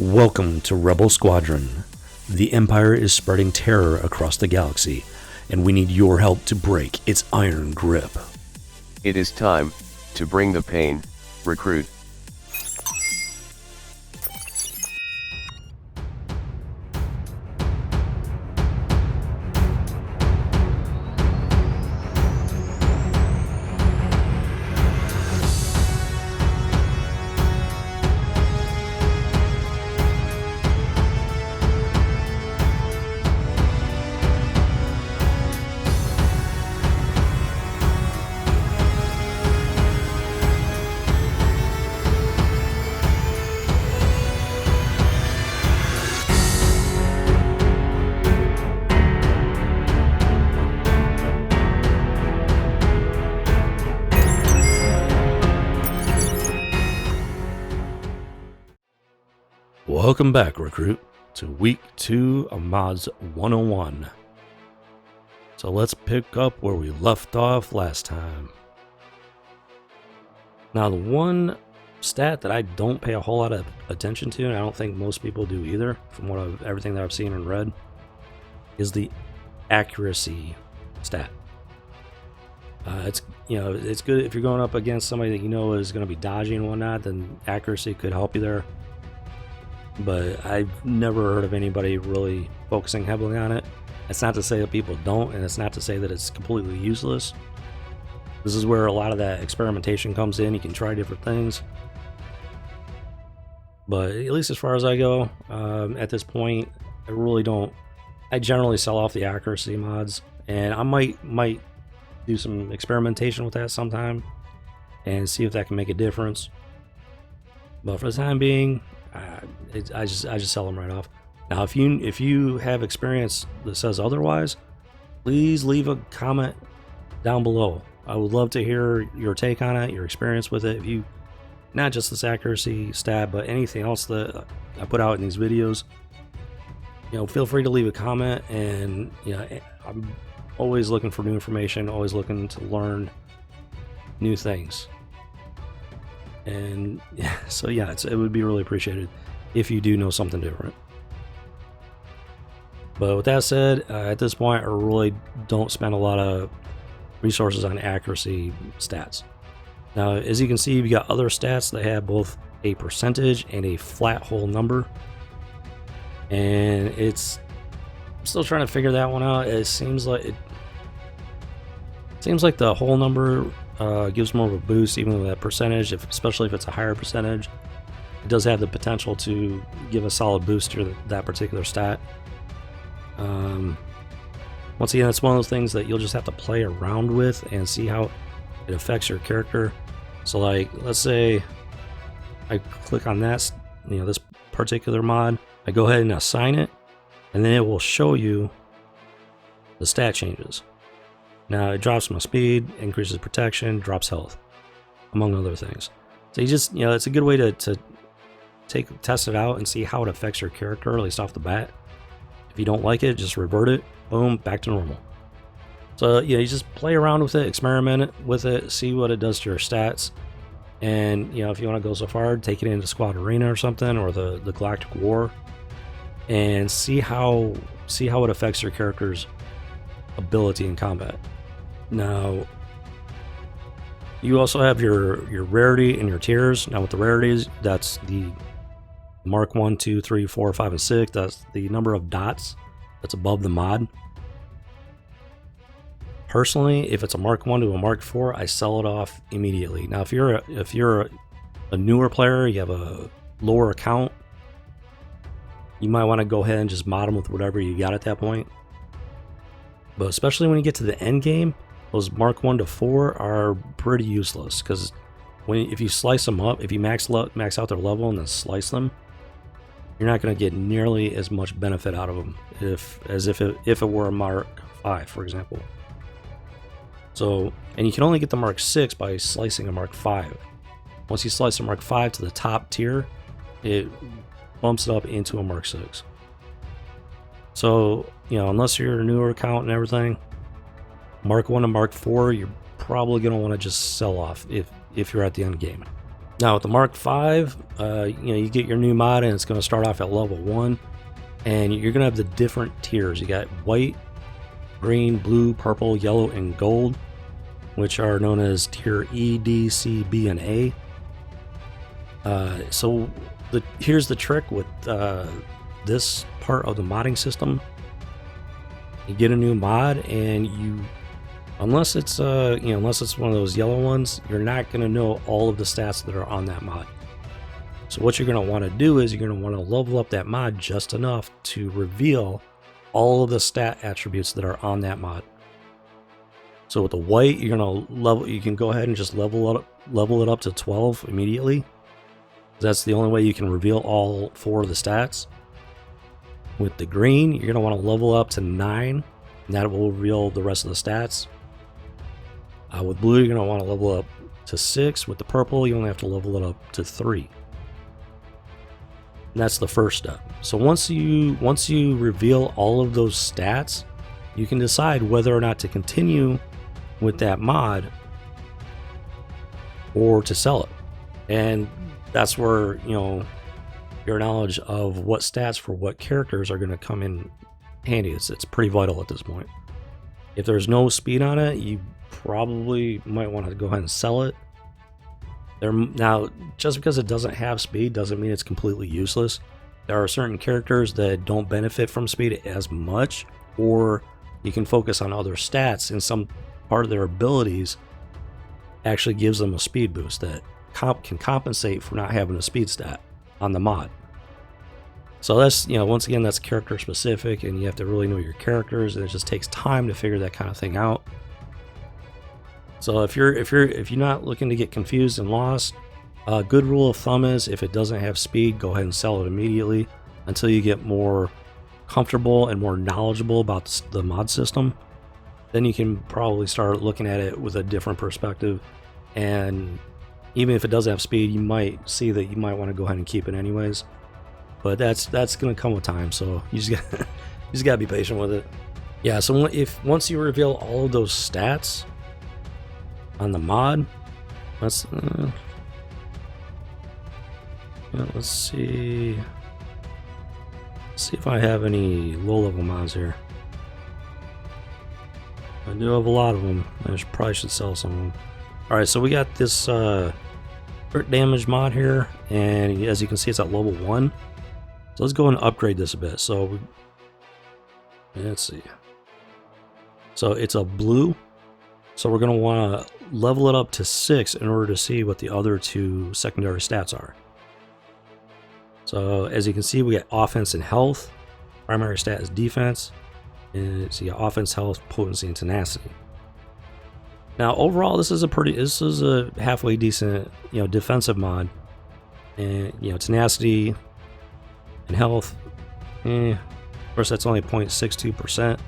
Welcome to Rebel Squadron. The Empire is spreading terror across the galaxy, and we need your help to break its iron grip. It is time to bring the pain, recruit. Welcome back, Recruit, to Week 2 of Mods 101. So let's pick up where we left off last time. Now, the one stat that I don't pay a whole lot of attention to, and I don't think most people do either, from everything that I've seen and read, is the accuracy stat. It's good if you're going up against somebody that you know is going to be dodging and whatnot, then accuracy could help you there. But I've never heard of anybody really focusing heavily on it. It's not to say that people don't, and it's not to say that it's completely useless. This is where a lot of that experimentation comes in. You can try different things. But at least as far as I go, at this point, I really don't. I generally sell off the accuracy mods, and I might do some experimentation with that sometime and see if that can make a difference. But for the time being, I just sell them right off. Now, if you have experience that says otherwise, please leave a comment down below. I would love to hear your take on it, your experience with it. If you, not just this accuracy stat, but anything else that I put out in these videos, feel free to leave a comment. And I'm always looking for new information, always looking to learn new things. And it would be really appreciated if you do know something different. But with that said, at this point, I really don't spend a lot of resources on accuracy stats. Now, as you can see, we got other stats that have both a percentage and a flat whole number. And I'm still trying to figure that one out. It seems like the whole number gives more of a boost, even with that percentage, especially if it's a higher percentage. It does have the potential to give a solid boost to that particular stat. Once again, it's one of those things that you'll just have to play around with and see how it affects your character. So, like, let's say I click on that, this particular mod, I go ahead and assign it, and then it will show you the stat changes. Now, it drops my speed, increases protection, drops health, among other things. So you just, it's a good way to test it out and see how it affects your character, at least off the bat. If you don't like it, just revert it, boom, back to normal. So, you just play around with it, experiment with it, see what it does to your stats. And, if you want to go so far, take it into Squad Arena or something, or the Galactic War, and see how it affects your character's ability in combat. Now, you also have your rarity and your tiers. Now, with the rarities, that's the Mark 1, 2, 3, 4, 5, and 6. That's the number of dots that's above the mod. Personally, if it's a Mark 1 to a Mark 4, I sell it off immediately. Now, if you're a newer player, you have a lower account, you might want to go ahead and just mod them with whatever you got at that point. But especially when you get to the end game, those Mark 1 to 4 are pretty useless, because if you slice them up, if you max out their level and then slice them, you're not going to get nearly as much benefit out of them as if it were a Mark 5, for example. So, and you can only get the Mark 6 by slicing a Mark 5. Once you slice a Mark 5 to the top tier, it bumps it up into a Mark 6. So, unless you're a newer account and everything, Mark 1 and Mark 4, you're probably going to want to just sell off if you're at the end game. Now with the Mark V, you get your new mod and it's going to start off at level 1, and you're going to have the different tiers. You got white, green, blue, purple, yellow, and gold, which are known as tier E, D, C, B, and A. So here's the trick with this part of the modding system. You get a new mod, and unless it's one of those yellow ones, you're not going to know all of the stats that are on that mod. So what you're going to want to do is you're going to want to level up that mod just enough to reveal all of the stat attributes that are on that mod. So with the white, you can go ahead and just level it up to 12 immediately. That's the only way you can reveal all 4 of the stats. With the green, you're going to want to level up to 9, and that will reveal the rest of the stats. With blue, you're going to want to level up to 6. With the purple, you only have to level it up to 3. And that's the first step. So once you reveal all of those stats, you can decide whether or not to continue with that mod or to sell it. And that's where, your knowledge of what stats for what characters are going to come in handy. It's pretty vital at this point. If there's no speed on it, you probably might want to go ahead and sell it. Now, just because it doesn't have speed doesn't mean it's completely useless. There are certain characters that don't benefit from speed as much, or you can focus on other stats, and some part of their abilities actually gives them a speed boost that can compensate for not having a speed stat on the mod. So that's, once again, that's character specific, and you have to really know your characters, and it just takes time to figure that kind of thing out. So if you're not looking to get confused and lost, a good rule of thumb is if it doesn't have speed, go ahead and sell it immediately until you get more comfortable and more knowledgeable about the mod system. Then you can probably start looking at it with a different perspective, and even if it does have speed, you might see that you might want to go ahead and keep it anyways. But that's going to come with time, so you just got to be patient with it. Yeah, so once you reveal all of those stats on the mod, let's see if I have any low-level mods here. I do have a lot of them. I probably should sell some of them. Alright, so we got this crit damage mod here, and as you can see, it's at level 1. So let's go and upgrade this a bit. So let's see. So it's a blue. So we're going to want to level it up to 6 in order to see what the other 2 secondary stats are. So as you can see, we get offense and health. Primary stat is defense. And so you got offense, health, potency, and tenacity. Now overall, this is a halfway decent, defensive mod. And tenacity and health, of course that's only 0.62%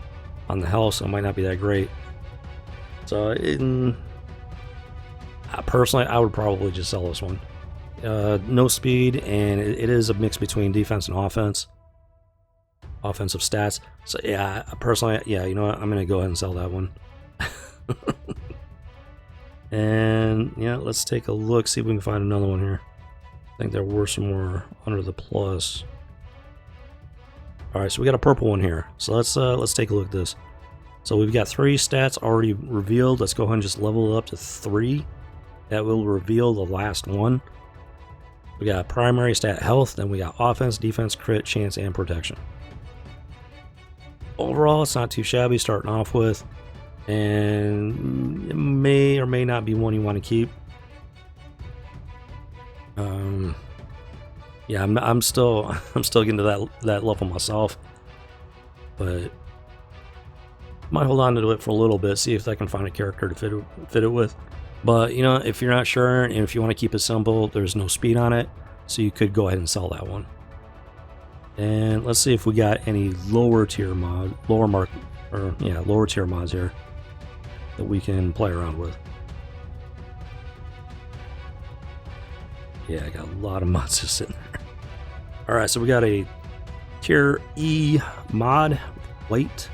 on the health, so it might not be that great. So personally, I would probably just sell this one. No speed, and it is a mix between defense and offensive stats. So yeah, personally, you know what, I'm gonna go ahead and sell that one. And yeah, let's take a look, see if we can find another one here. I think there were some more under the plus. All right, so we got a purple one here. So let's take a look at this. So we've got 3 stats already revealed. Let's go ahead and just level it up to 3. That will reveal the last one. We got primary stat health, then we got offense, defense, crit, chance, and protection. Overall, it's not too shabby starting off with, and it may or may not be one you want to keep. Yeah, I'm still getting to that level myself, but might hold on to it for a little bit, see if I can find a character to fit it with. But if you're not sure and if you want to keep it simple, there's no speed on it, so you could go ahead and sell that one. And let's see if we got any lower tier mods here that we can play around with. Yeah, I got a lot of mods just sitting there. Alright, so we got a tier E mod, white,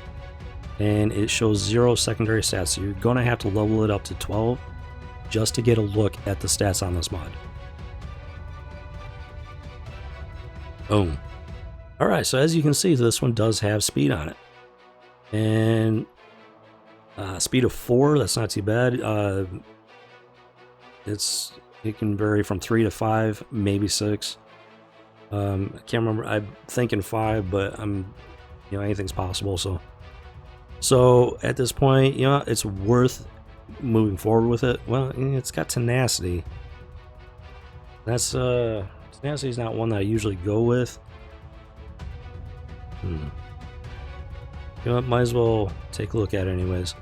and it shows 0 secondary stats, so you're going to have to level it up to 12 just to get a look at the stats on this mod. Boom. Alright, so as you can see, this one does have speed on it. And speed of 4, that's not too bad. It can vary from 3 to 5, maybe 6. I can't remember. I'm thinking 5, but anything's possible. So at this point, it's worth moving forward with it. Well, it's got tenacity. Tenacity is not one that I usually go with. Might as well take a look at it anyways.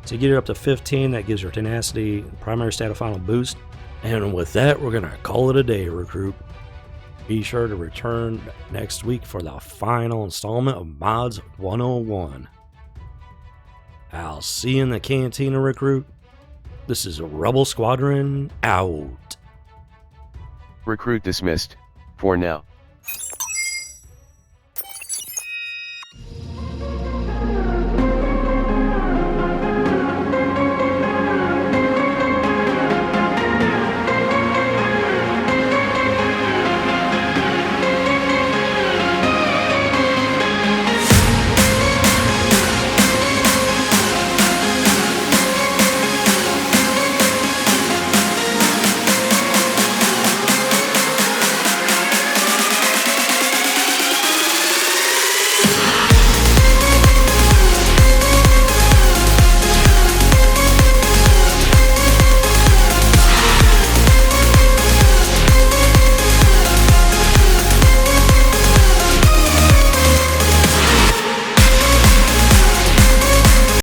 So you get it up to 15, that gives your tenacity primary stat a final boost. And with that, we're gonna call it a day, recruit. Be sure to return next week for the final installment of Mods 101. I'll see you in the cantina, recruit. This is Rebel Squadron out. Recruit dismissed, for now.